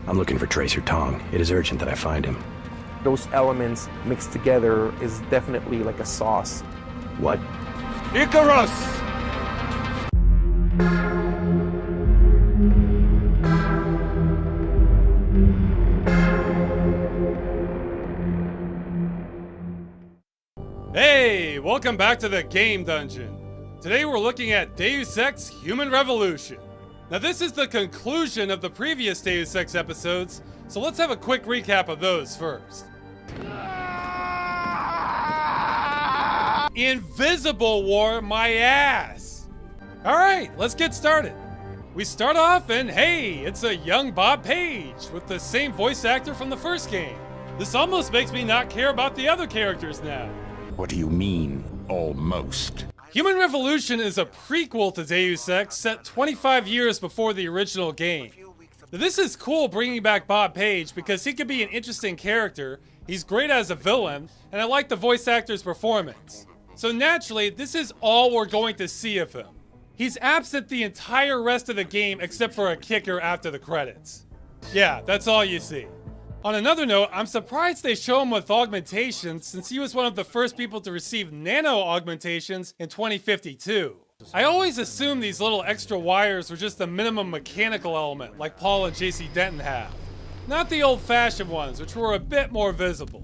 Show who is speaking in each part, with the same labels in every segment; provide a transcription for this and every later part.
Speaker 1: I'm looking for Tracer Tong. It is urgent that I find him.
Speaker 2: Those elements mixed together is definitely like a sauce.
Speaker 1: What?
Speaker 3: Icarus! Hey, welcome back to the Game Dungeon. Today we're looking at Deus Ex Human Revolution. Now this is the conclusion of the previous Deus Ex episodes, so let's have a quick recap of those first. Invisible War my ass! Alright, let's get started. We start off and hey, it's a young Bob Page with the same voice actor from the first game. This almost makes me not care about the other characters now.
Speaker 4: What do you mean, almost?
Speaker 3: Human Revolution is a prequel to Deus Ex set 25 years before the original game. Now, this is cool bringing back Bob Page because he could be an interesting character, he's great as a villain, and I like the voice actor's performance. So naturally, this is all we're going to see of him. He's absent the entire rest of the game except for a kicker after the credits. Yeah, that's all you see. On another note, I'm surprised they show him with augmentations since he was one of the first people to receive nano augmentations in 2052. I always assumed these little extra wires were just a minimum mechanical element like Paul and JC Denton have. Not the old-fashioned ones, which were a bit more visible.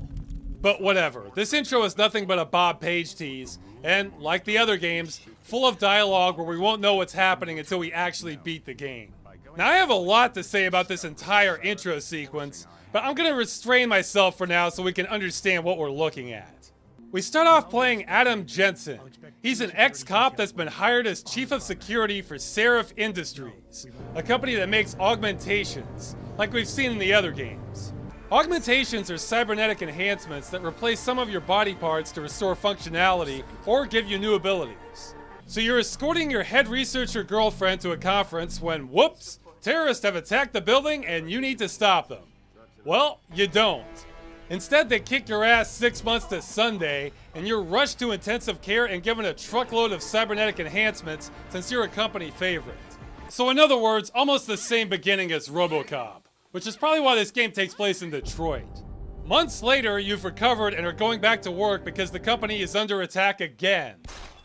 Speaker 3: But whatever, this intro is nothing but a Bob Page tease, and like the other games, full of dialogue where we won't know what's happening until we actually beat the game. Now I have a lot to say about this entire intro sequence, but I'm gonna restrain myself for now so we can understand what we're looking at. We start off playing Adam Jensen. He's an ex-cop that's been hired as chief of security for Seraph Industries, a company that makes augmentations, like we've seen in the other games. Augmentations are cybernetic enhancements that replace some of your body parts to restore functionality or give you new abilities. So you're escorting your head researcher girlfriend to a conference when, whoops, terrorists have attacked the building and you need to stop them. Well, you don't. Instead, they kick your ass 6 months to Sunday, and you're rushed to intensive care and given a truckload of cybernetic enhancements since you're a company favorite. So in other words, almost the same beginning as RoboCop, which is probably why this game takes place in Detroit. Months later, you've recovered and are going back to work because the company is under attack again.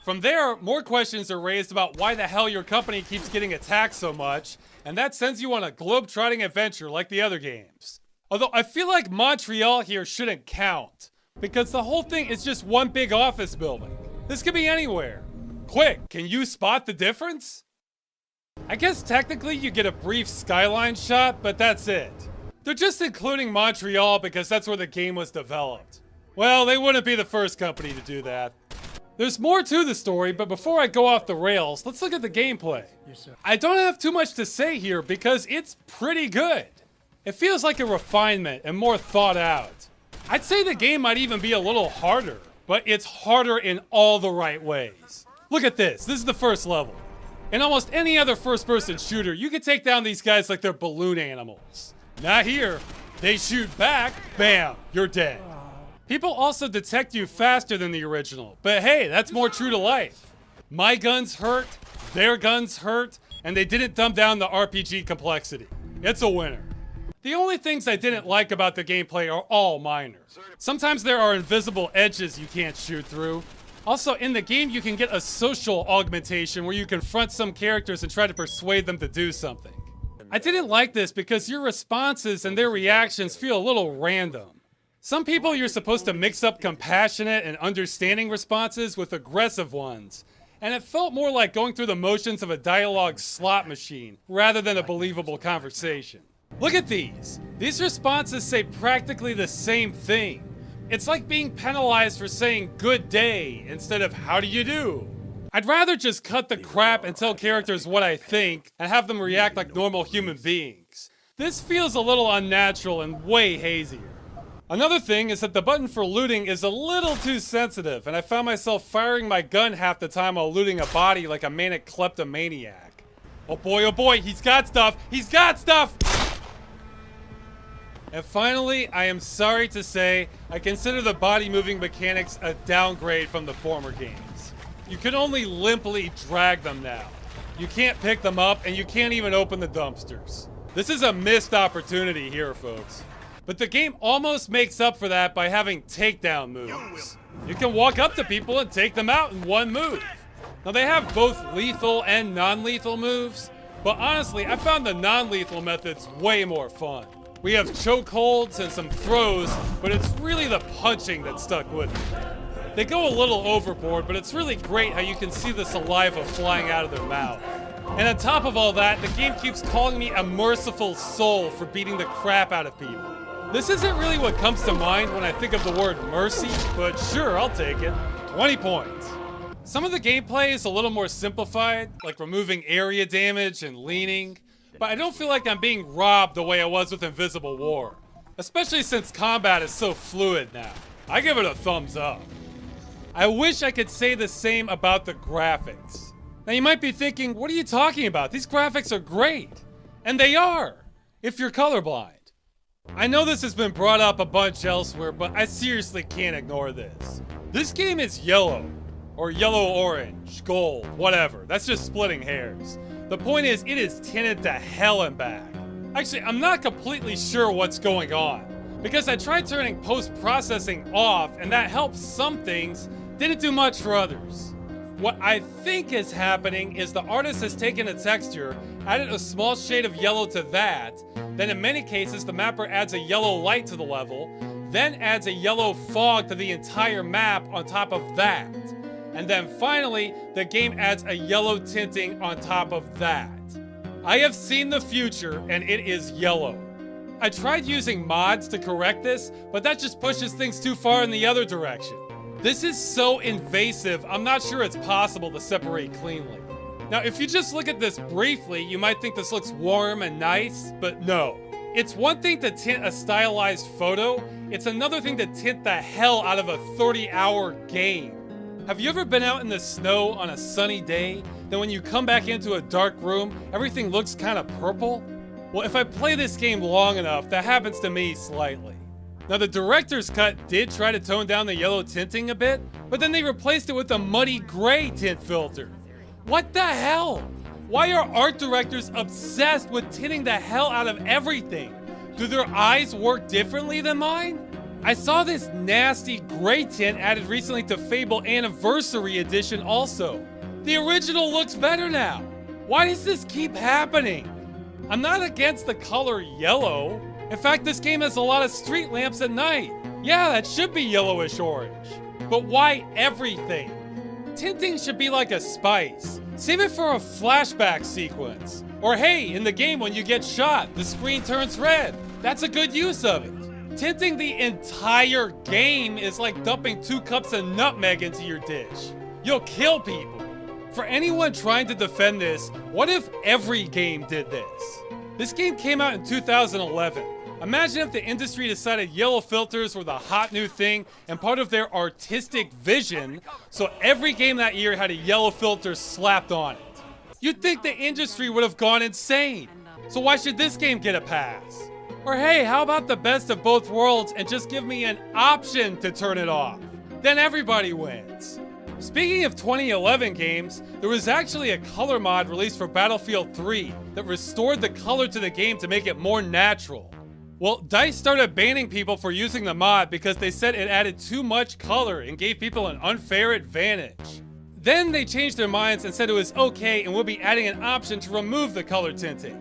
Speaker 3: From there, more questions are raised about why the hell your company keeps getting attacked so much, and that sends you on a globe-trotting adventure like the other games. Although I feel like Montreal here shouldn't count, because the whole thing is just one big office building. This could be anywhere. Quick, can you spot the difference? I guess technically you get a brief skyline shot, but that's it. They're just including Montreal because that's where the game was developed. Well, they wouldn't be the first company to do that. There's more to the story, but before I go off the rails, let's look at the gameplay. I don't have too much to say here because it's pretty good. It feels like a refinement and more thought out. I'd say the game might even be a little harder, but it's harder in all the right ways. Look at this. This is the first level. In almost any other first-person shooter, you can take down these guys like they're balloon animals. Not here. They shoot back, bam, you're dead. People also detect you faster than the original, but hey, that's more true to life. My guns hurt, their guns hurt, and they didn't dumb down the RPG complexity. It's a winner. The only things I didn't like about the gameplay are all minor. Sometimes there are invisible edges you can't shoot through. Also, in the game, you can get a social augmentation where you confront some characters and try to persuade them to do something. I didn't like this because your responses and their reactions feel a little random. Some people you're supposed to mix up compassionate and understanding responses with aggressive ones, and it felt more like going through the motions of a dialogue slot machine rather than a believable conversation. Look at these. These responses say practically the same thing. It's like being penalized for saying good day instead of how do you do. I'd rather just cut the crap and tell characters what I think and have them react like normal human beings. This feels a little unnatural and way hazier. Another thing is that the button for looting is a little too sensitive, and I found myself firing my gun half the time while looting a body like a manic kleptomaniac. Oh boy, he's got stuff! He's got stuff! And finally, I am sorry to say, I consider the body moving mechanics a downgrade from the former games. You can only limply drag them now. You can't pick them up, and you can't even open the dumpsters. This is a missed opportunity here, folks. But the game almost makes up for that by having takedown moves. You can walk up to people and take them out in one move. Now they have both lethal and non-lethal moves, but honestly, I found the non-lethal methods way more fun. We have chokeholds and some throws, but it's really the punching that stuck with me. They go a little overboard, but it's really great how you can see the saliva flying out of their mouth. And on top of all that, the game keeps calling me a merciful soul for beating the crap out of people. This isn't really what comes to mind when I think of the word mercy, but sure, I'll take it. 20 points. Some of the gameplay is a little more simplified, like removing area damage and leaning, but I don't feel like I'm being robbed the way I was with Invisible War, especially since combat is so fluid now. I give it a thumbs up. I wish I could say the same about the graphics. Now you might be thinking, what are you talking about? These graphics are great. And they are, if you're colorblind. I know this has been brought up a bunch elsewhere, but I seriously can't ignore this. This game is yellow, or yellow-orange, gold, whatever. That's just splitting hairs. The point is, it is tinted to hell and back. Actually, I'm not completely sure what's going on, because I tried turning post-processing off, and that helps some things, didn't do much for others. What I think is happening is the artist has taken a texture, added a small shade of yellow to that, then in many cases the mapper adds a yellow light to the level, then adds a yellow fog to the entire map on top of that. And then finally, the game adds a yellow tinting on top of that. I have seen the future, and it is yellow. I tried using mods to correct this, but that just pushes things too far in the other direction. This is so invasive, I'm not sure it's possible to separate cleanly. Now, if you just look at this briefly, you might think this looks warm and nice, but no. It's one thing to tint a stylized photo, it's another thing to tint the hell out of a 30-hour game. Have you ever been out in the snow on a sunny day, then when you come back into a dark room, everything looks kind of purple? Well, if I play this game long enough, that happens to me slightly. Now, the director's cut did try to tone down the yellow tinting a bit, but then they replaced it with a muddy gray tint filter. What the hell? Why are art directors obsessed with tinting the hell out of everything? Do their eyes work differently than mine? I saw this nasty gray tint added recently to Fable Anniversary Edition also. The original looks better now. Why does this keep happening? I'm not against the color yellow. In fact, this game has a lot of street lamps at night. Yeah, that should be yellowish orange. But why everything? Tinting should be like a spice. Save it for a flashback sequence. Or hey, in the game when you get shot, the screen turns red. That's a good use of it. Tinting the entire game is like dumping 2 cups of nutmeg into your dish. You'll kill people. For anyone trying to defend this, what if every game did this? This game came out in 2011. Imagine if the industry decided yellow filters were the hot new thing and part of their artistic vision, so every game that year had a yellow filter slapped on it. You'd think the industry would have gone insane. So why should this game get a pass? Or hey, how about the best of both worlds and just give me an option to turn it off? Then everybody wins. Speaking of 2011 games, there was actually a color mod released for Battlefield 3 that restored the color to the game to make it more natural. Well, DICE started banning people for using the mod because they said it added too much color and gave people an unfair advantage. Then they changed their minds and said it was okay and would be adding an option to remove the color tinting.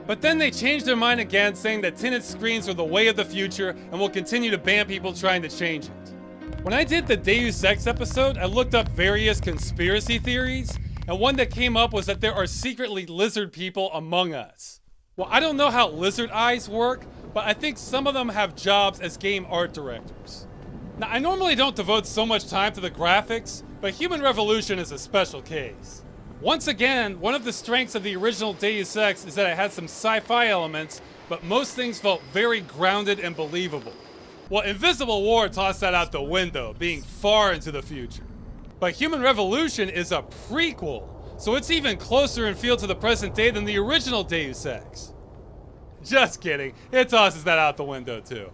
Speaker 3: But then they changed their mind again, saying that tinted screens are the way of the future and will continue to ban people trying to change it. When I did the Deus Ex episode, I looked up various conspiracy theories, and one that came up was that there are secretly lizard people among us. Well, I don't know how lizard eyes work, but I think some of them have jobs as game art directors. Now, I normally don't devote so much time to the graphics, but Human Revolution is a special case. Once again, one of the strengths of the original Deus Ex is that it had some sci-fi elements, but most things felt very grounded and believable. Well, Invisible War tossed that out the window, being far into the future. But Human Revolution is a prequel, so it's even closer in feel to the present day than the original Deus Ex. Just kidding, it tosses that out the window too.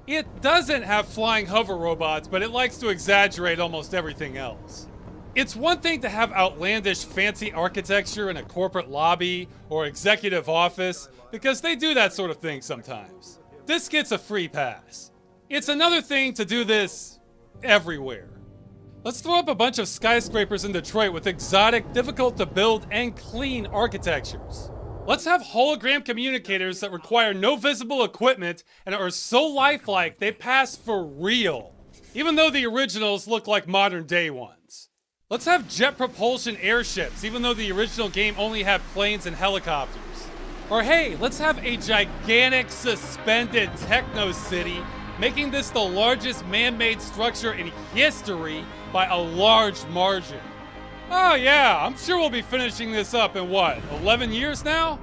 Speaker 3: It doesn't have flying hover robots, but it likes to exaggerate almost everything else. It's one thing to have outlandish fancy architecture in a corporate lobby or executive office, because they do that sort of thing sometimes. This gets a free pass. It's another thing to do this everywhere. Let's throw up a bunch of skyscrapers in Detroit with exotic, difficult to build, and clean architectures. Let's have hologram communicators that require no visible equipment and are so lifelike they pass for real, even though the originals look like modern day ones. Let's have jet propulsion airships, even though the original game only had planes and helicopters. Or hey, let's have a gigantic suspended techno city, making this the largest man-made structure in history by a large margin. Oh yeah, I'm sure we'll be finishing this up in what, 11 years now?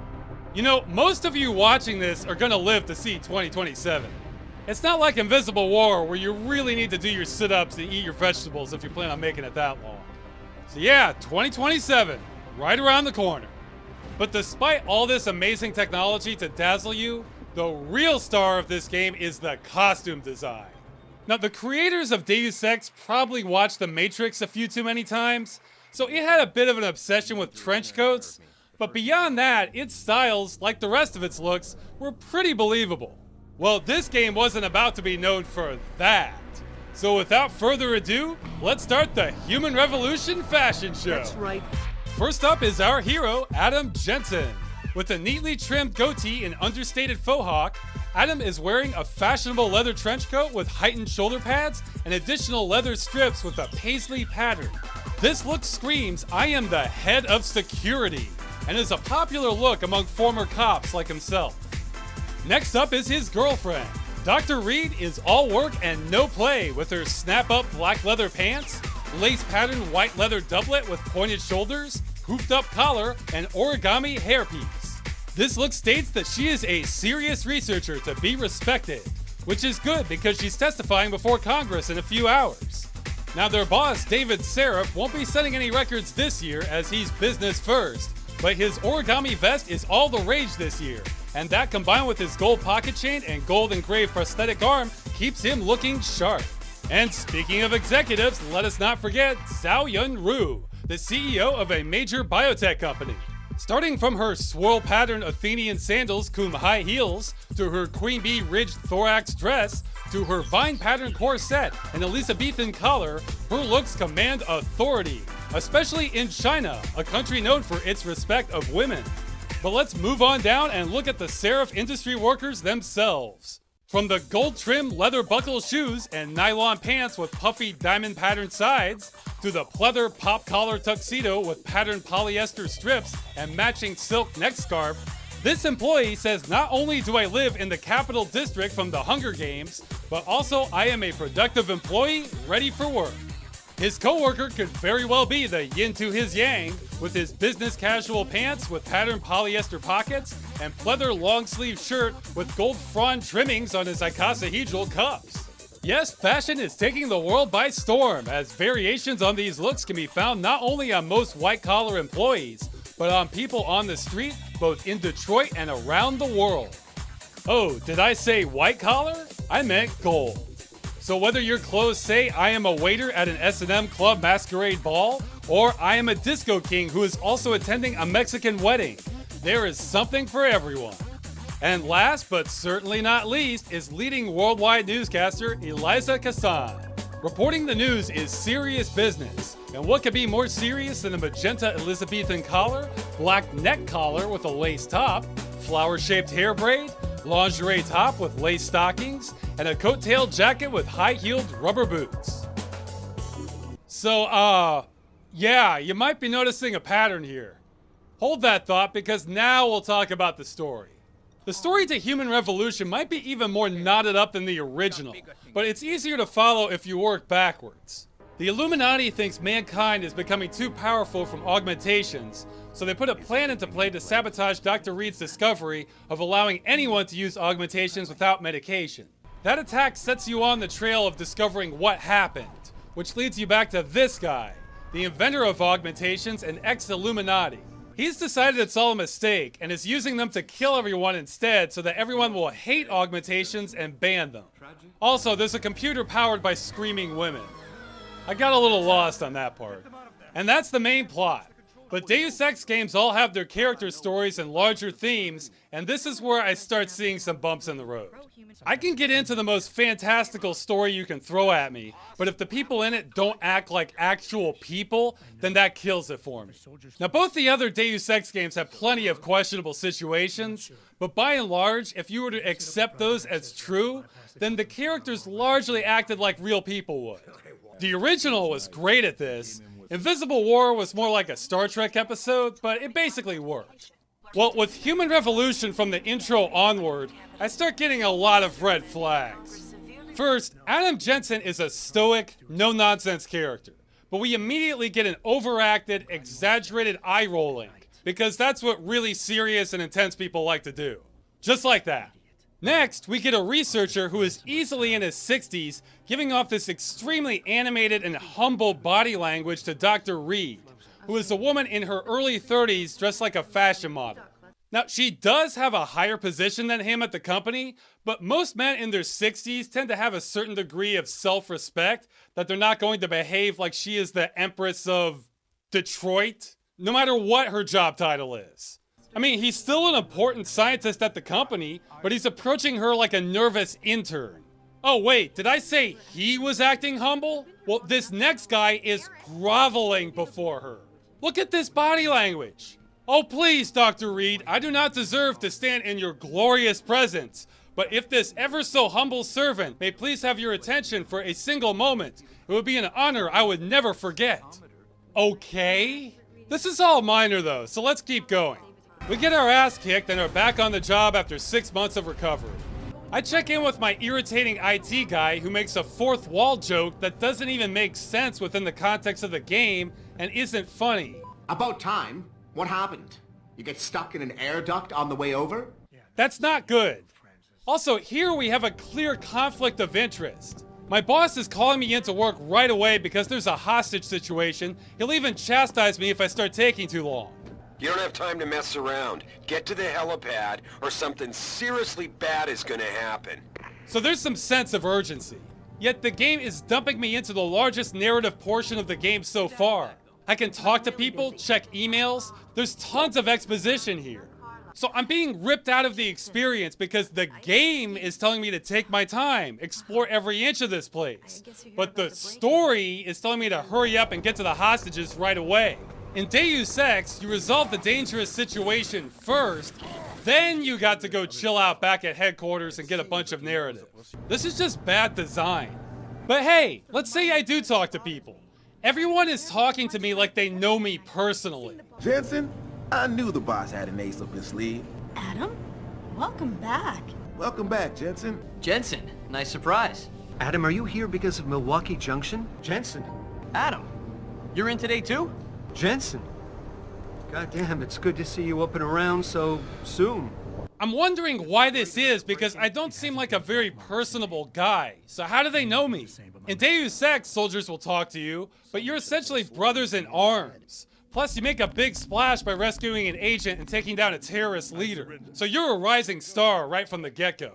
Speaker 3: You know, most of you watching this are gonna live to see 2027. It's not like Invisible War where you really need to do your sit-ups and eat your vegetables if you plan on making it that long. So yeah, 2027, right around the corner. But despite all this amazing technology to dazzle you, the real star of this game is the costume design. Now, the creators of Deus Ex probably watched The Matrix a few too many times, so it had a bit of an obsession with trench coats, but beyond that, its styles, like the rest of its looks, were pretty believable. Well, this game wasn't about to be known for that. So without further ado, let's start the Human Revolution fashion show.
Speaker 5: That's right.
Speaker 3: First up is our hero, Adam Jensen. With a neatly trimmed goatee and understated faux hawk, Adam is wearing a fashionable leather trench coat with heightened shoulder pads and additional leather strips with a paisley pattern. This look screams, I am the head of security, and is a popular look among former cops like himself. Next up is his girlfriend. Dr. Reed is all work and no play with her snap-up black leather pants, lace-patterned white leather doublet with pointed shoulders, hooped-up collar, and origami hairpiece. This look states that she is a serious researcher to be respected, which is good because she's testifying before Congress in a few hours. Now their boss, David Seraph, won't be setting any records this year as he's business first, but his origami vest is all the rage this year, and that combined with his gold pocket chain and gold engraved prosthetic arm keeps him looking sharp. And speaking of executives, let us not forget Zhao Yunru, the CEO of a major biotech company. Starting from her swirl pattern Athenian sandals cum high heels, to her queen bee ridged thorax dress, to her vine pattern corset and Elizabethan collar, her looks command authority, especially in China, a country known for its respect of women. But let's move on down and look at the Seraph industry workers themselves. From the gold-trimmed leather buckle shoes and nylon pants with puffy diamond patterned sides, to the pleather pop collar tuxedo with patterned polyester strips and matching silk neck scarf, this employee says not only do I live in the capital district from the Hunger Games, but also I am a productive employee ready for work. His coworker could very well be the yin to his yang, with his business casual pants with patterned polyester pockets and pleather long sleeve shirt with gold frond trimmings on his icosahedral cuffs. Yes, fashion is taking the world by storm, as variations on these looks can be found not only on most white-collar employees, but on people on the street, both in Detroit and around the world. Oh, did I say white-collar? I meant gold. So whether your clothes say I am a waiter at an S&M Club masquerade ball, or I am a disco king who is also attending a Mexican wedding, there is something for everyone. And last but certainly not least is leading worldwide newscaster Eliza Cassan. Reporting the news is serious business, and what could be more serious than a magenta Elizabethan collar, black neck collar with a lace top, flower-shaped hair braid, lingerie top with lace stockings, and a coattail jacket with high-heeled rubber boots. So, yeah, you might be noticing a pattern here. Hold that thought, because now we'll talk about the story. The story to Human Revolution might be even more knotted up than the original, but it's easier to follow if you work backwards. The Illuminati thinks mankind is becoming too powerful from augmentations, so they put a plan into play to sabotage Dr. Reed's discovery of allowing anyone to use augmentations without medication. That attack sets you on the trail of discovering what happened, which leads you back to this guy, the inventor of augmentations and ex-Illuminati. He's decided it's all a mistake and is using them to kill everyone instead so that everyone will hate augmentations and ban them. Also, there's a computer powered by screaming women. I got a little lost on that part. And that's the main plot. But Deus Ex games all have their character stories and larger themes, and this is where I start seeing some bumps in the road. I can get into the most fantastical story you can throw at me, but if the people in it don't act like actual people, then that kills it for me. Now, both the other Deus Ex games have plenty of questionable situations, but by and large, if you were to accept those as true, then the characters largely acted like real people would. The original was great at this. Invisible War was more like a Star Trek episode, but it basically worked. Well, with Human Revolution from the intro onward, I start getting a lot of red flags. First, Adam Jensen is a stoic, no-nonsense character, but we immediately get an overacted, exaggerated eye rolling, because that's what really serious and intense people like to do. Just like that. Next, we get a researcher who is easily in his 60s, giving off this extremely animated and humble body language to Dr. Reed, who is a woman in her early 30s dressed like a fashion model. Now, she does have a higher position than him at the company, but most men in their 60s tend to have a certain degree of self-respect that they're not going to behave like she is the Empress of Detroit, no matter what her job title is. I mean, he's still an important scientist at the company, but he's approaching her like a nervous intern. Oh wait, did I say he was acting humble? Well, this next guy is groveling before her. Look at this body language. Oh please, Dr. Reed, I do not deserve to stand in your glorious presence, but if this ever so humble servant may please have your attention for a single moment, it would be an honor I would never forget. Okay? This is all minor though, so let's keep going. We get our ass kicked and are back on the job after 6 months of recovery. I check in with my irritating IT guy who makes a fourth wall joke that doesn't even make sense within the context of the game and isn't funny.
Speaker 5: About time. What happened? You get stuck in an air duct on the way over?
Speaker 3: That's not good. Also, here we have a clear conflict of interest. My boss is calling me into work right away because there's a hostage situation. He'll even chastise me if I start taking too long.
Speaker 6: You don't have time to mess around. Get to the helipad, or something seriously bad is gonna happen.
Speaker 3: So there's some sense of urgency. Yet the game is dumping me into the largest narrative portion of the game so far. I can talk to people, check emails. There's tons of exposition here. So I'm being ripped out of the experience because the game is telling me to take my time, explore every inch of this place. But the story is telling me to hurry up and get to the hostages right away. In Deus Ex, you resolve the dangerous situation first, then you got to go chill out back at headquarters and get a bunch of narrative. This is just bad design. But hey, let's say I do talk to people. Everyone is talking to me like they know me personally.
Speaker 7: Jensen, I knew the boss had an ace up his sleeve.
Speaker 8: Adam, welcome back.
Speaker 7: Welcome back, Jensen.
Speaker 9: Jensen, nice surprise.
Speaker 10: Adam, are you here because of Milwaukee Junction?
Speaker 7: Jensen?
Speaker 9: Adam, you're in today too?
Speaker 10: Jensen. Goddamn, it's good to see you up and around so soon.
Speaker 3: I'm wondering why this is because I don't seem like a very personable guy. So how do they know me? In Deus Ex, soldiers will talk to you, but you're essentially brothers in arms. Plus, you make a big splash by rescuing an agent and taking down a terrorist leader. So you're a rising star right from the get-go.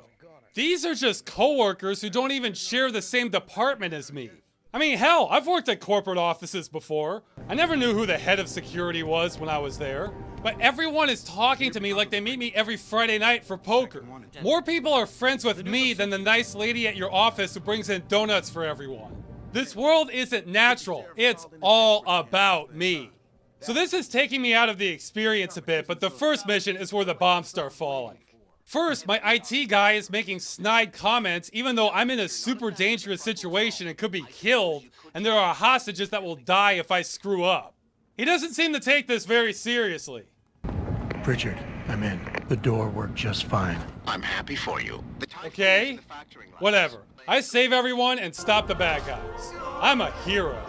Speaker 3: These are just co-workers who don't even share the same department as me. I mean, hell, I've worked at corporate offices before. I never knew who the head of security was when I was there. But everyone is talking to me like they meet me every Friday night for poker. More people are friends with me than the nice lady at your office who brings in donuts for everyone. This world isn't natural. It's all about me. So this is taking me out of the experience a bit, but the first mission is where the bombs start falling. First, my IT guy is making snide comments even though I'm in a super dangerous situation and could be killed, and there are hostages that will die if I screw up. He doesn't seem to take this very seriously.
Speaker 11: Pritchard, I'm in. The door worked just fine.
Speaker 5: I'm happy for you.
Speaker 3: Okay, whatever. I save everyone and stop the bad guys. I'm a hero.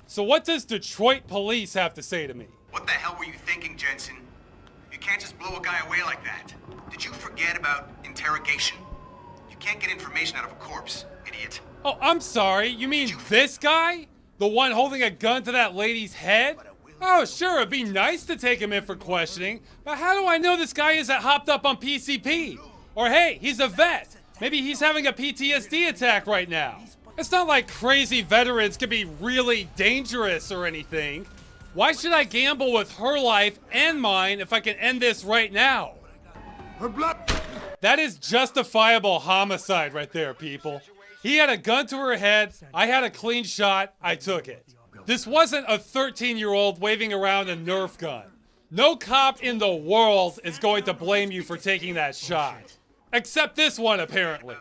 Speaker 3: So what does Detroit police have to say to me?
Speaker 12: What the hell were you thinking, Jensen? You can't just blow a guy away like that. Did you forget about interrogation? You can't get information out of a corpse, idiot.
Speaker 3: Oh, I'm sorry. You mean this guy? The one holding a gun to that lady's head? Oh, sure, it'd be nice to take him in for questioning, but how do I know this guy isn't hopped up on PCP? Or hey, he's a vet. Maybe he's having a PTSD attack right now. It's not like crazy veterans can be really dangerous or anything. Why should I gamble with her life and mine if I can end this right now?
Speaker 7: Her blood.
Speaker 3: That is justifiable homicide right there, people. He had a gun to her head, I had a clean shot, I took it. This wasn't a 13-year-old waving around a Nerf gun. No cop in the world is going to blame you for taking that shot. Except this one, apparently.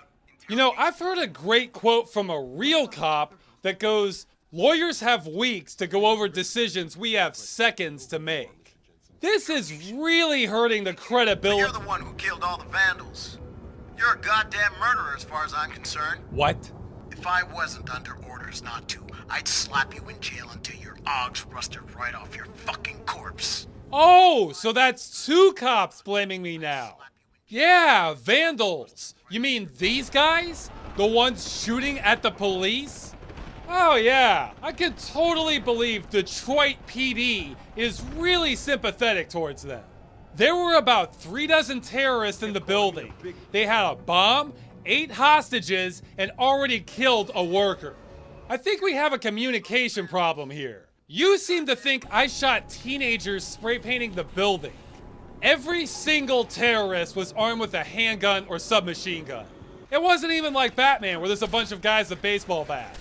Speaker 3: You know, I've heard a great quote from a real cop that goes, "Lawyers have weeks to go over decisions we have seconds to make." This is really hurting the credibility.
Speaker 12: You're the one who killed all the vandals. You're a goddamn murderer as far as I'm concerned.
Speaker 3: What?
Speaker 12: If I wasn't under orders not to, I'd slap you in jail until your ogs rusted right off your fucking corpse.
Speaker 3: Oh, so that's two cops blaming me now. Yeah, vandals. You mean these guys? The ones shooting at the police? Oh yeah, I can totally believe Detroit PD is really sympathetic towards them. There were about 36 terrorists in the building. They had a bomb, 8 hostages, and already killed a worker. I think we have a communication problem here. You seem to think I shot teenagers spray painting the building. Every single terrorist was armed with a handgun or submachine gun. It wasn't even like Batman where there's a bunch of guys with baseball bats.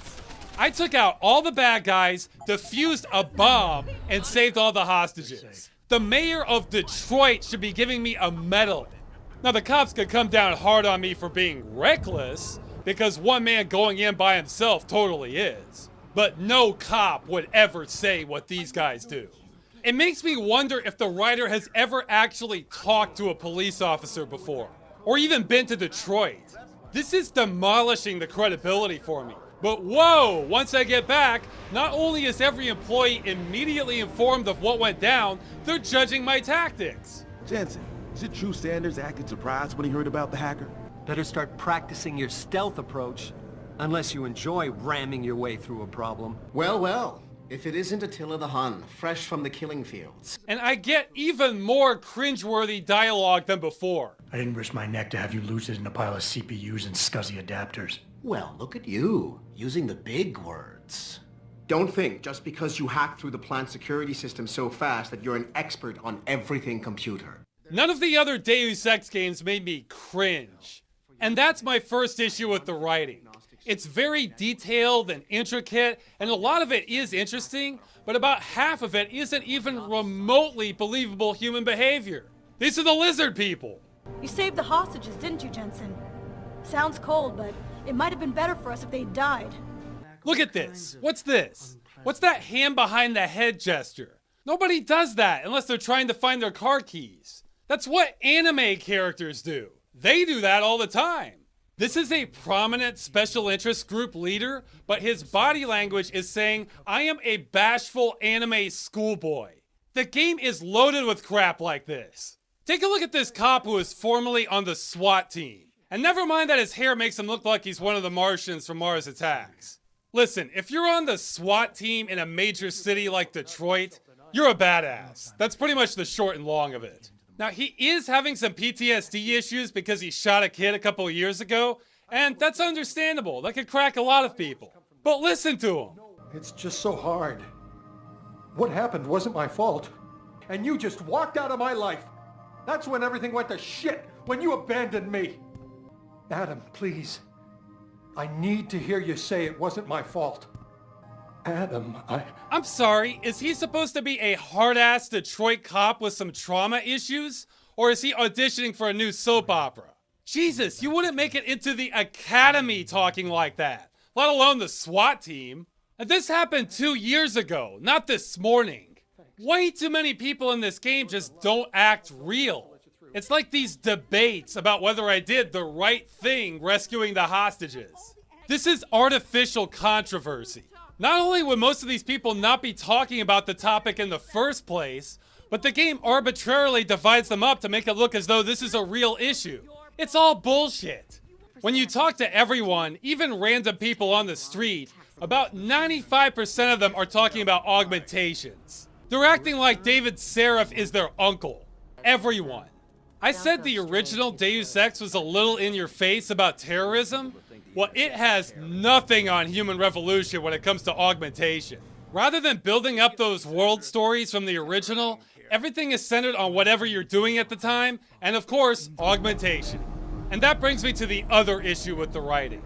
Speaker 3: I took out all the bad guys, defused a bomb, and saved all the hostages. The mayor of Detroit should be giving me a medal. Now the cops could come down hard on me for being reckless, because one man going in by himself totally is. But no cop would ever say what these guys do. It makes me wonder if the writer has ever actually talked to a police officer before, or even been to Detroit. This is demolishing the credibility for me. But whoa, once I get back, not only is every employee immediately informed of what went down, they're judging my tactics.
Speaker 7: Jensen, is it true Sanders acted surprised when he heard about the hacker?
Speaker 10: Better start practicing your stealth approach, unless you enjoy ramming your way through a problem.
Speaker 5: Well, well. If it isn't Attila the Hun, fresh from the killing fields.
Speaker 3: And I get even more cringeworthy dialogue than before.
Speaker 11: I didn't risk my neck to have you lose it in a pile of CPUs and scuzzy adapters.
Speaker 5: Well, look at you, using the big words. Don't think just because you hacked through the plant security system so fast that you're an expert on everything computer.
Speaker 3: None of the other Deus Ex games made me cringe. And that's my first issue with the writing. It's very detailed and intricate, and a lot of it is interesting, but about half of it isn't even remotely believable human behavior. These are the lizard people.
Speaker 8: You saved the hostages, didn't you, Jensen? Sounds cold, but it might have been better for us if they died.
Speaker 3: Look at this. What's this? What's that hand behind the head gesture? Nobody does that unless they're trying to find their car keys. That's what anime characters do. They do that all the time. This is a prominent special interest group leader, but his body language is saying, "I am a bashful anime schoolboy." The game is loaded with crap like this. Take a look at this cop who is formerly on the SWAT team. And never mind that his hair makes him look like he's one of the Martians from Mars Attacks. Listen, if you're on the SWAT team in a major city like Detroit, you're a badass. That's pretty much the short and long of it. Now, he is having some PTSD issues because he shot a kid a couple of years ago, and that's understandable. That could crack a lot of people. But listen to him.
Speaker 13: It's just so hard. What happened wasn't my fault. And you just walked out of my life. That's when everything went to shit, when you abandoned me. Adam, please. I need to hear you say it wasn't my fault. Adam,
Speaker 3: I'm sorry, is he supposed to be a hard-ass Detroit cop with some trauma issues? Or is he auditioning for a new soap opera? Jesus, you wouldn't make it into the academy talking like that, let alone the SWAT team. And this happened 2 years ago, not this morning. Way too many people in this game just don't act real. It's like these debates about whether I did the right thing rescuing the hostages. This is artificial controversy. Not only would most of these people not be talking about the topic in the first place, but the game arbitrarily divides them up to make it look as though this is a real issue. It's all bullshit. When you talk to everyone, even random people on the street, about 95% of them are talking about augmentations. They're acting like David Seraph is their uncle. Everyone. I said the original Deus Ex was a little in your face about terrorism. Well, it has nothing on human revolution when it comes to augmentation. Rather than building up those world stories from the original, everything is centered on whatever you're doing at the time, and of course, augmentation. And that brings me to the other issue with the writing.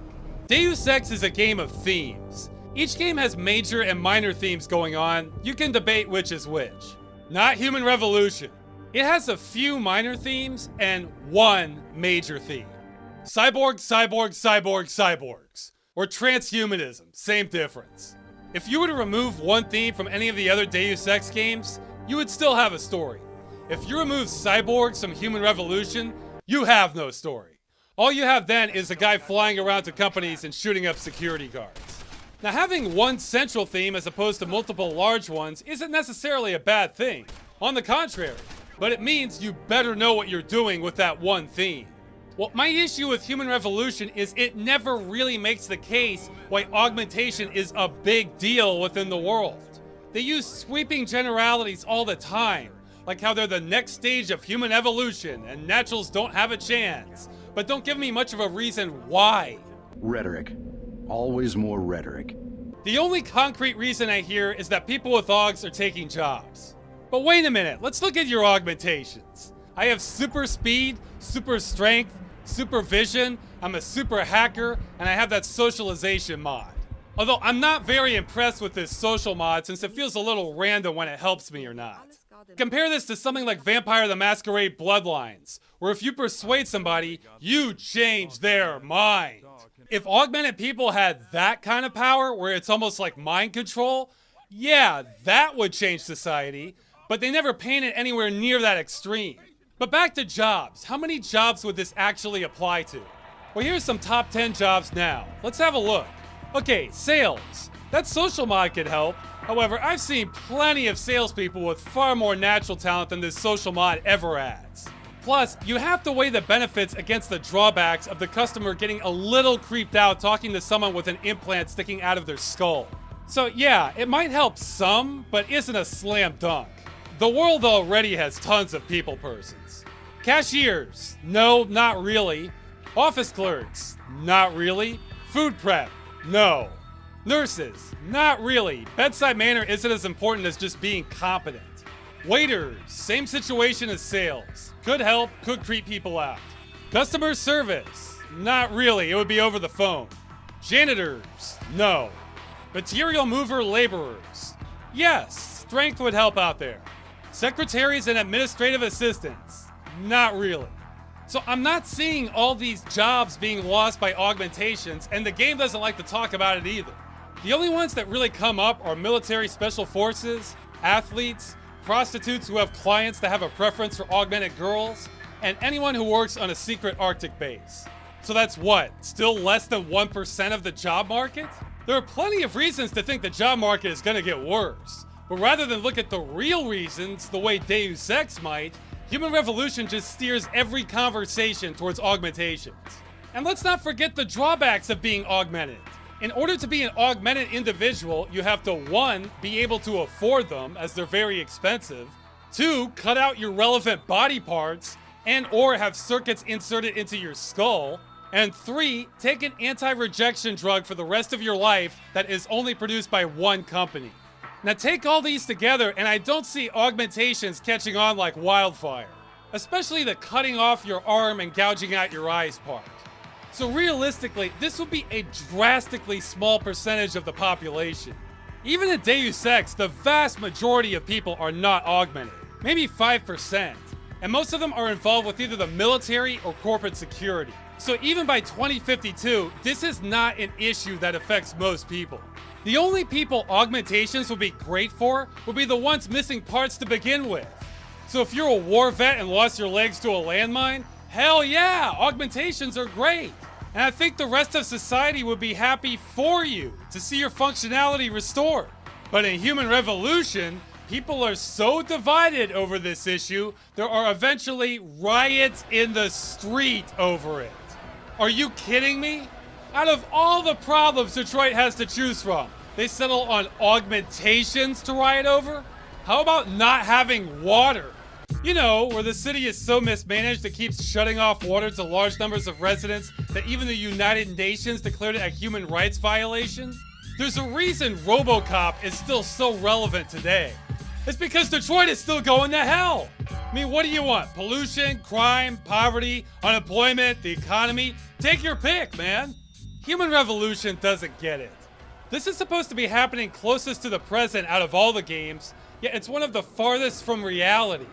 Speaker 3: Deus Ex is a game of themes. Each game has major and minor themes going on. You can debate which is which. Not Human Revolution. It has a few minor themes and one major theme. Cyborgs, cyborgs, cyborgs, cyborgs. Or transhumanism, same difference. If you were to remove one theme from any of the other Deus Ex games, you would still have a story. If you remove cyborgs from Human Revolution, you have no story. All you have then is a guy flying around to companies and shooting up security guards. Now, having one central theme as opposed to multiple large ones isn't necessarily a bad thing. On the contrary, but it means you better know what you're doing with that one theme. Well, my issue with Human Revolution is it never really makes the case why augmentation is a big deal within the world. They use sweeping generalities all the time, like how they're the next stage of human evolution and naturals don't have a chance, but don't give me much of a reason why.
Speaker 4: Rhetoric. Always more rhetoric.
Speaker 3: The only concrete reason I hear is that people with augs are taking jobs. But wait a minute, let's look at your augmentations. I have super speed, super strength, super vision, I'm a super hacker, and I have that socialization mod. Although I'm not very impressed with this social mod since it feels a little random when it helps me or not. Compare this to something like Vampire the Masquerade Bloodlines, where if you persuade somebody, you change their mind. If augmented people had that kind of power, where it's almost like mind control, yeah, that would change society, but they never paint it anywhere near that extreme. But back to jobs. How many jobs would this actually apply to? Well, here's some top 10 jobs now. Let's have a look. Okay, sales. That social mod could help. However, I've seen plenty of salespeople with far more natural talent than this social mod ever adds. Plus, you have to weigh the benefits against the drawbacks of the customer getting a little creeped out talking to someone with an implant sticking out of their skull. So yeah, it might help some, but isn't a slam dunk. The world already has tons of people persons. Cashiers, no, not really. Office clerks, not really. Food prep, no. Nurses, not really. Bedside manner isn't as important as just being competent. Waiters, same situation as sales. Could help, could creep people out. Customer service, not really, it would be over the phone. Janitors, no. Material mover laborers, yes, strength would help out there. Secretaries and administrative assistants, not really. So I'm not seeing all these jobs being lost by augmentations, and the game doesn't like to talk about it either. The only ones that really come up are military special forces, athletes, prostitutes who have clients that have a preference for augmented girls, and anyone who works on a secret Arctic base. So that's what, still less than 1% of the job market? There are plenty of reasons to think the job market is gonna get worse. But rather than look at the real reasons the way Deus Ex might, Human Revolution just steers every conversation towards augmentations. And let's not forget the drawbacks of being augmented. In order to be an augmented individual, you have to 1, be able to afford them, as they're very expensive, 2, cut out your relevant body parts, and or have circuits inserted into your skull, and 3, take an anti-rejection drug for the rest of your life that is only produced by one company. Now take all these together and I don't see augmentations catching on like wildfire. Especially the cutting off your arm and gouging out your eyes part. So realistically, this would be a drastically small percentage of the population. Even in Deus Ex, the vast majority of people are not augmented. Maybe 5%. And most of them are involved with either the military or corporate security. So even by 2052, this is not an issue that affects most people. The only people augmentations would be great for would be the ones missing parts to begin with. So if you're a war vet and lost your legs to a landmine, hell yeah, augmentations are great. And I think the rest of society would be happy for you to see your functionality restored. But in Human Revolution, people are so divided over this issue, there are eventually riots in the street over it. Are you kidding me? Out of all the problems Detroit has to choose from, they settle on augmentations to riot over? How about not having water? You know, where the city is so mismanaged it keeps shutting off water to large numbers of residents that even the United Nations declared it a human rights violation? There's a reason RoboCop is still so relevant today. It's because Detroit is still going to hell. I mean, what do you want? Pollution, crime, poverty, unemployment, the economy? Take your pick, man. Human Revolution doesn't get it. This is supposed to be happening closest to the present out of all the games, yet it's one of the farthest from reality.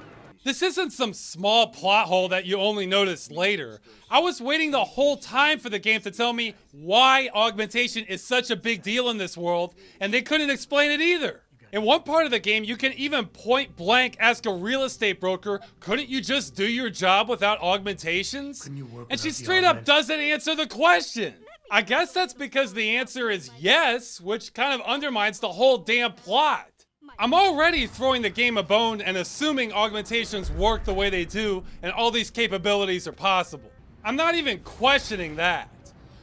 Speaker 3: This isn't some small plot hole that you only notice later. I was waiting the whole time for the game to tell me why augmentation is such a big deal in this world, and they couldn't explain it either. In one part of the game, you can even point blank ask a real estate broker, couldn't you just do your job without augmentations? And she straight up doesn't answer the question. I guess that's because the answer is yes, which kind of undermines the whole damn plot. I'm already throwing the game a bone and assuming augmentations work the way they do and all these capabilities are possible. I'm not even questioning that.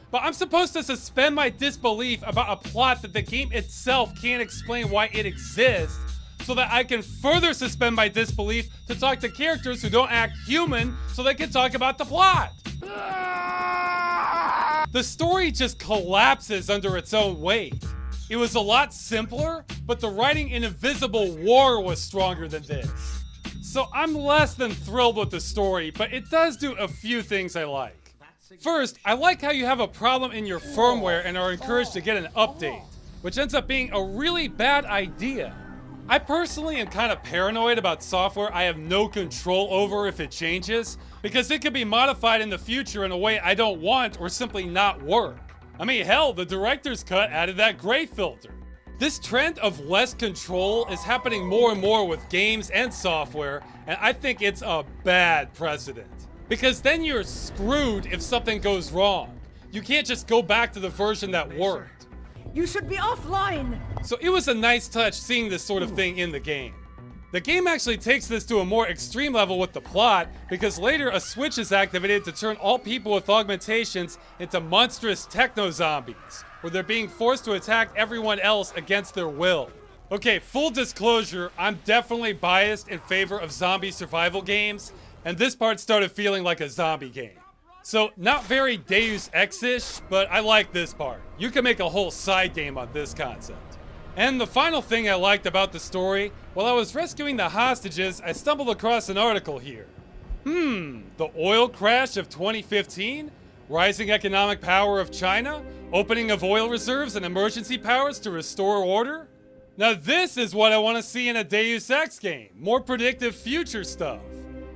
Speaker 3: But I'm supposed to suspend my disbelief about a plot that the game itself can't explain why it exists, so that I can further suspend my disbelief to talk to characters who don't act human so they can talk about the plot. The story just collapses under its own weight. It was a lot simpler, but the writing in Invisible War was stronger than this. So I'm less than thrilled with the story, but it does do a few things I like. First, I like how you have a problem in your firmware and are encouraged to get an update, which ends up being a really bad idea. I personally am kind of paranoid about software I have no control over if it changes, because it could be modified in the future in a way I don't want or simply not work. I mean, hell, the director's cut added that gray filter. This trend of less control is happening more and more with games and software, and I think it's a bad precedent. Because then you're screwed if something goes wrong. You can't just go back to the version that worked.
Speaker 8: You should be offline!
Speaker 3: So it was a nice touch seeing this sort of thing in the game. The game actually takes this to a more extreme level with the plot, because later a switch is activated to turn all people with augmentations into monstrous techno-zombies, where they're being forced to attack everyone else against their will. Okay, full disclosure, I'm definitely biased in favor of zombie survival games, and this part started feeling like a zombie game. So, not very Deus Ex-ish, but I like this part. You can make a whole side game on this concept. And the final thing I liked about the story, while I was rescuing the hostages, I stumbled across an article here. The oil crash of 2015? Rising economic power of China? Opening of oil reserves and emergency powers to restore order? Now this is what I want to see in a Deus Ex game. More predictive future stuff.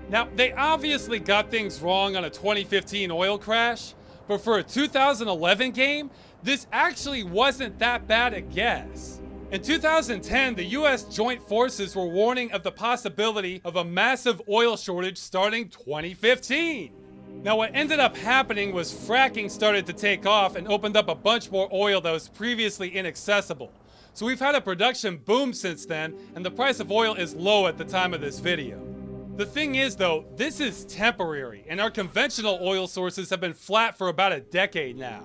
Speaker 3: Now, they obviously got things wrong on a 2015 oil crash, but for a 2011 game, this actually wasn't that bad a guess. In 2010, the US Joint Forces were warning of the possibility of a massive oil shortage starting 2015. Now, what ended up happening was fracking started to take off and opened up a bunch more oil that was previously inaccessible. So we've had a production boom since then, and the price of oil is low at the time of this video. The thing is though, this is temporary, and our conventional oil sources have been flat for about a decade now.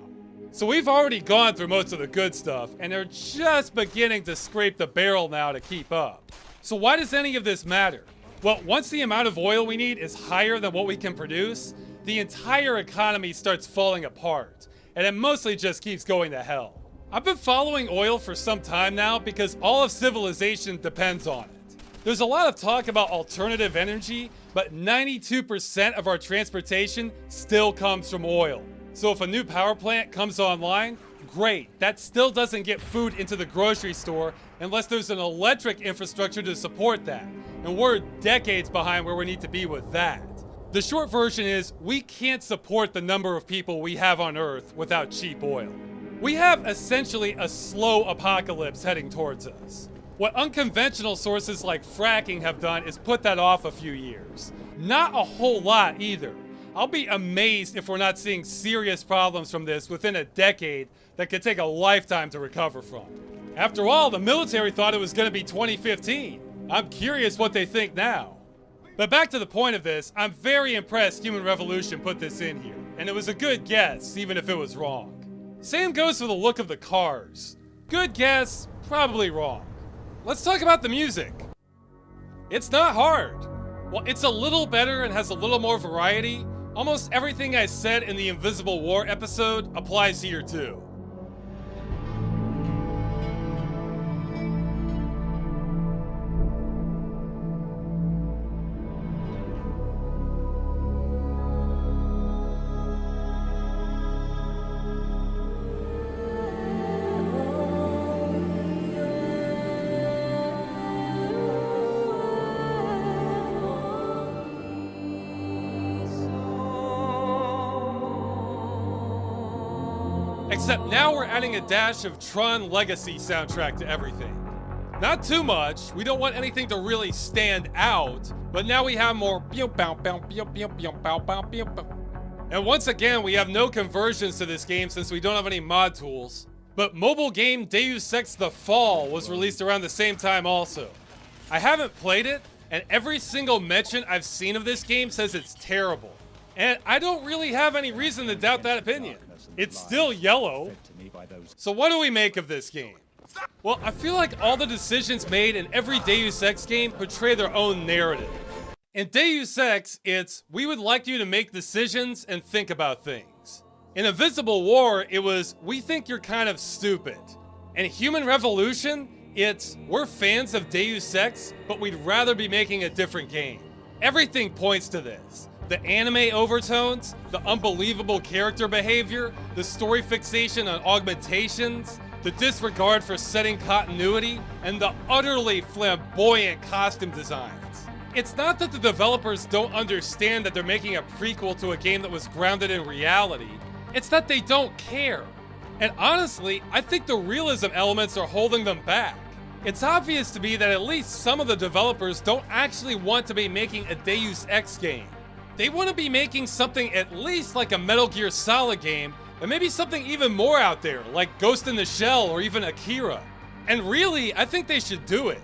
Speaker 3: So we've already gone through most of the good stuff, and are just beginning to scrape the barrel now to keep up. So why does any of this matter? Well, once the amount of oil we need is higher than what we can produce, the entire economy starts falling apart, and it mostly just keeps going to hell. I've been following oil for some time now because all of civilization depends on it. There's a lot of talk about alternative energy, but 92% of our transportation still comes from oil. So if a new power plant comes online, great. That still doesn't get food into the grocery store unless there's an electric infrastructure to support that. And we're decades behind where we need to be with that. The short version is, we can't support the number of people we have on Earth without cheap oil. We have essentially a slow apocalypse heading towards us. What unconventional sources like fracking have done is put that off a few years. Not a whole lot either. I'll be amazed if we're not seeing serious problems from this within a decade that could take a lifetime to recover from. After all, the military thought it was going to be 2015. I'm curious what they think now. But back to the point of this, I'm very impressed Human Revolution put this in here, and it was a good guess, even if it was wrong. Same goes for the look of the cars. Good guess, probably wrong. Let's talk about the music. It's not hard. Well, it's a little better and has a little more variety. Almost everything I said in the Invisible War episode applies here too. Except now we're adding a dash of Tron Legacy soundtrack to everything. Not too much, we don't want anything to really stand out, but now we have more and once again, we have no conversions to this game since we don't have any mod tools. But mobile game Deus Ex The Fall was released around the same time also. I haven't played it, and every single mention I've seen of this game says it's terrible. And I don't really have any reason to doubt that opinion. It's still yellow. So what do we make of this game? Well, I feel like all the decisions made in every Deus Ex game portray their own narrative. In Deus Ex, it's, we would like you to make decisions and think about things. In Invisible War, it was, we think you're kind of stupid. In Human Revolution, it's, we're fans of Deus Ex, but we'd rather be making a different game. Everything points to this. The anime overtones, the unbelievable character behavior, the story fixation on augmentations, the disregard for setting continuity, and the utterly flamboyant costume designs. It's not that the developers don't understand that they're making a prequel to a game that was grounded in reality, it's that they don't care. And honestly, I think the realism elements are holding them back. It's obvious to me that at least some of the developers don't actually want to be making a Deus Ex game. They want to be making something at least like a Metal Gear Solid game, and maybe something even more out there, like Ghost in the Shell or even Akira. And really, I think they should do it.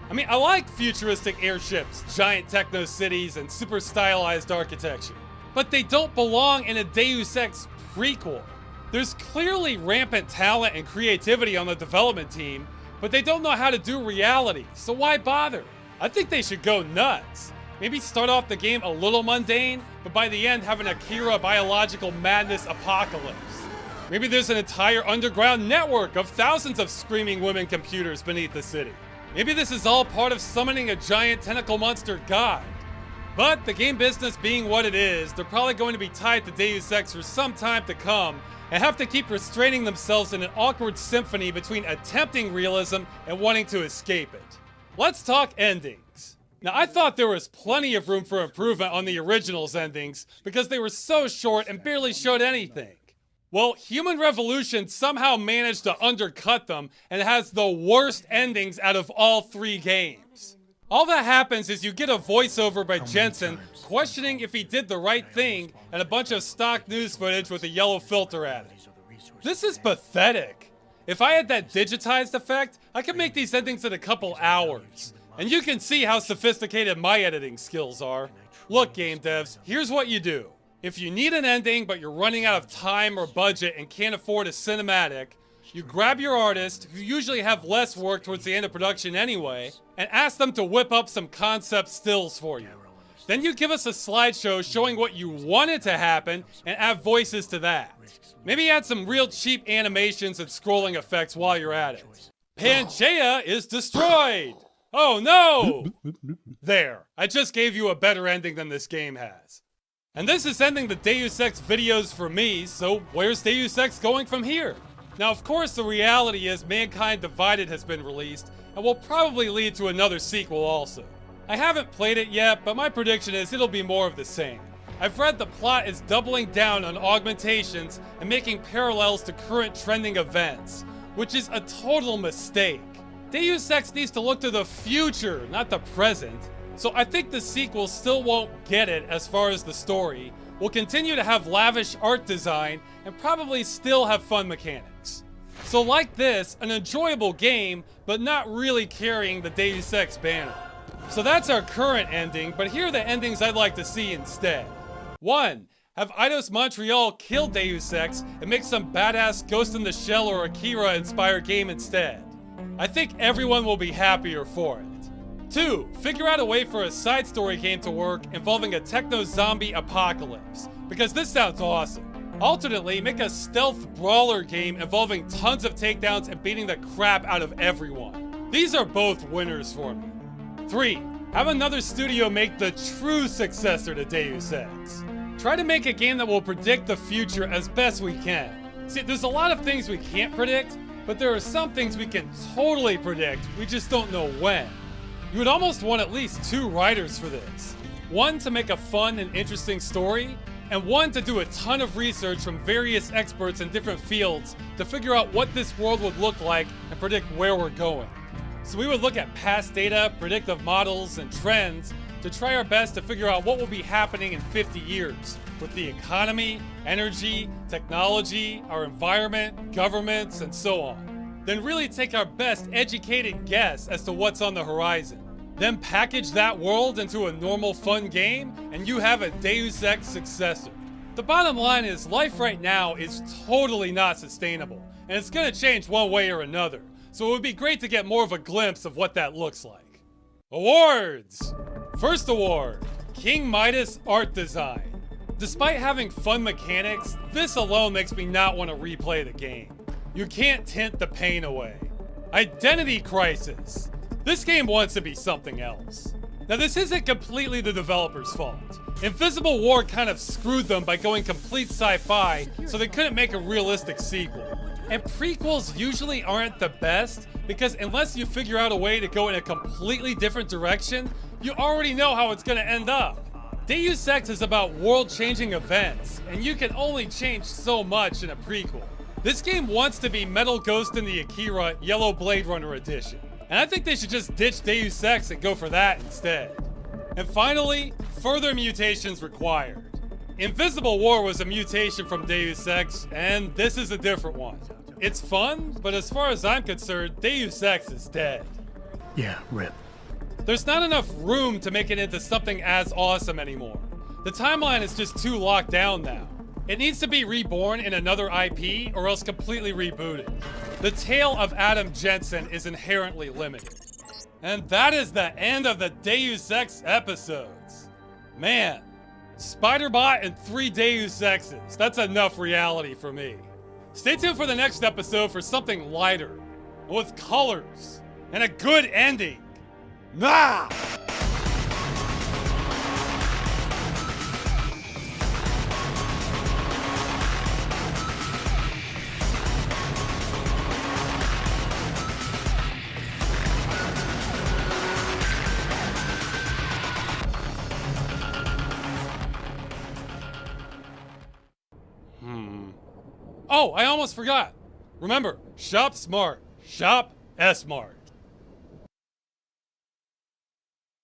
Speaker 3: I mean, I like futuristic airships, giant techno cities, and super stylized architecture. But they don't belong in a Deus Ex prequel. There's clearly rampant talent and creativity on the development team, but they don't know how to do reality, so why bother? I think they should go nuts. Maybe start off the game a little mundane, but by the end have an Akira biological madness apocalypse. Maybe there's an entire underground network of thousands of screaming women computers beneath the city. Maybe this is all part of summoning a giant tentacle monster god. But the game business being what it is, they're probably going to be tied to Deus Ex for some time to come and have to keep restraining themselves in an awkward symphony between attempting realism and wanting to escape it. Let's talk endings. Now, I thought there was plenty of room for improvement on the original's endings because they were so short and barely showed anything. Well, Human Revolution somehow managed to undercut them and has the worst endings out of all 3 games. All that happens is you get a voiceover by Jensen questioning if he did the right thing and a bunch of stock news footage with a yellow filter at it. This is pathetic. If I had that digitized effect, I could make these endings in a couple hours. And you can see how sophisticated my editing skills are. Look, game devs, here's what you do. If you need an ending but you're running out of time or budget and can't afford a cinematic, you grab your artist, who usually have less work towards the end of production anyway, and ask them to whip up some concept stills for you. Then you give us a slideshow showing what you wanted to happen and add voices to that. Maybe add some real cheap animations and scrolling effects while you're at it. Pangaea is destroyed! Oh no! There, I just gave you a better ending than this game has. And this is ending the Deus Ex videos for me, so where's Deus Ex going from here? Now, of course, the reality is Mankind Divided has been released, and will probably lead to another sequel also. I haven't played it yet, but my prediction is it'll be more of the same. I've read the plot is doubling down on augmentations and making parallels to current trending events, which is a total mistake. Deus Ex needs to look to the future, not the present. So I think the sequel still won't get it as far as the story, will continue to have lavish art design, and probably still have fun mechanics. So like this, an enjoyable game, but not really carrying the Deus Ex banner. So that's our current ending, but here are the endings I'd like to see instead. 1. Have Eidos Montreal kill Deus Ex and make some badass Ghost in the Shell or Akira inspired game instead. I think everyone will be happier for it. 2. Figure out a way for a side story game to work involving a techno-zombie apocalypse, because this sounds awesome. Alternately, make a stealth brawler game involving tons of takedowns and beating the crap out of everyone. These are both winners for me. 3. Have another studio make the true successor to Deus Ex. Try to make a game that will predict the future as best we can. See, there's a lot of things we can't predict, but there are some things we can totally predict, we just don't know when. You would almost want at least 2 writers for this. One to make a fun and interesting story, and one to do a ton of research from various experts in different fields to figure out what this world would look like and predict where we're going. So we would look at past data, predictive models, and trends to try our best to figure out what will be happening in 50 years with the economy, energy, technology, our environment, governments, and so on. Then really take our best educated guess as to what's on the horizon. Then package that world into a normal fun game, and you have a Deus Ex successor. The bottom line is life right now is totally not sustainable, and it's gonna change one way or another. So it would be great to get more of a glimpse of what that looks like. Awards! First award, King Midas Art Design. Despite having fun mechanics, this alone makes me not want to replay the game. You can't tint the pain away. Identity Crisis. This game wants to be something else. Now this isn't completely the developer's fault. Invisible War kind of screwed them by going complete sci-fi, so they couldn't make a realistic sequel. And prequels usually aren't the best, because unless you figure out a way to go in a completely different direction, you already know how it's gonna end up. Deus Ex is about world-changing events, and you can only change so much in a prequel. This game wants to be Metal Ghost in the Akira Yellow Blade Runner edition, and I think they should just ditch Deus Ex and go for that instead. And finally, further mutations required. Invisible War was a mutation from Deus Ex, and this is a different one. It's fun, but as far as I'm concerned, Deus Ex is dead.
Speaker 11: Yeah, rip.
Speaker 3: There's not enough room to make it into something as awesome anymore. The timeline is just too locked down now. It needs to be reborn in another IP or else completely rebooted. The tale of Adam Jensen is inherently limited. And that is the end of the Deus Ex episodes. Man, Spider-Bot and 3 Deus Exes. That's enough reality for me. Stay tuned for the next episode for something lighter, with colors, and a good ending. Nah! Oh, I almost forgot. Remember, shop smart, shop S-Mart.